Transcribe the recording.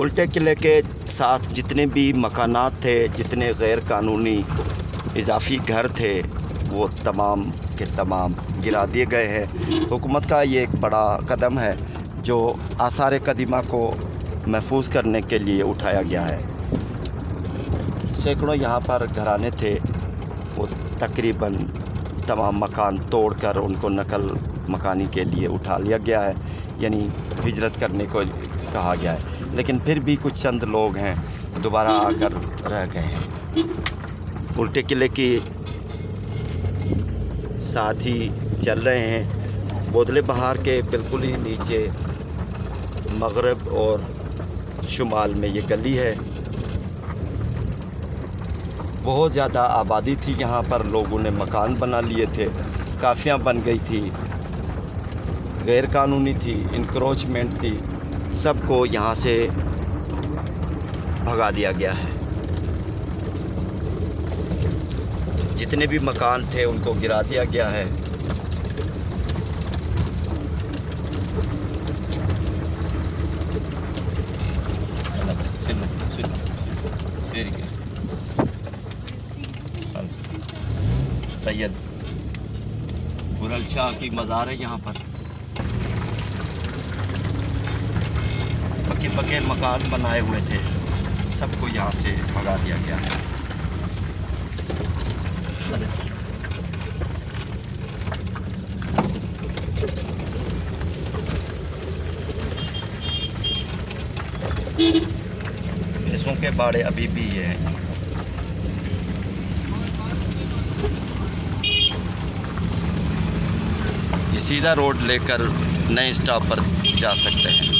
उल्टे किले के साथ जितने भी मकानात थे, जितने गैर कानूनी इजाफ़ी घर थे, वो तमाम के तमाम गिरा दिए गए हैं। हुकूमत का ये एक बड़ा कदम है जो आसार कदीमा को महफूज करने के लिए उठाया गया है। सैकड़ों यहाँ पर घराने थे, वो तकरीबन तमाम मकान तोड़कर उनको नकल मकानी के लिए उठा लिया गया है, यानी हिजरत करने को कहा गया है। लेकिन फिर भी कुछ चंद लोग हैं दोबारा आकर रह गए हैं। उल्टे किले की साथ ही चल रहे हैं। बोदले बहार के बिल्कुल ही नीचे मगरब और शुमाल में ये गली है। बहुत ज़्यादा आबादी थी यहाँ पर, लोगों ने मकान बना लिए थे, काफियाँ बन गई थी, गैर कानूनी थी, इंक्रोचमेंट थी, सबको यहाँ से भगा दिया गया है। जितने भी मकान थे उनको गिरा दिया गया है। सैयद बुरल शाह की मज़ार है यहाँ पर। पक्के मकान बनाए हुए थे, सबको यहाँ से भगा दिया गया है। भैंसों के बाड़े अभी भी ये हैं। ये सीधा रोड लेकर नए स्टॉप पर जा सकते हैं।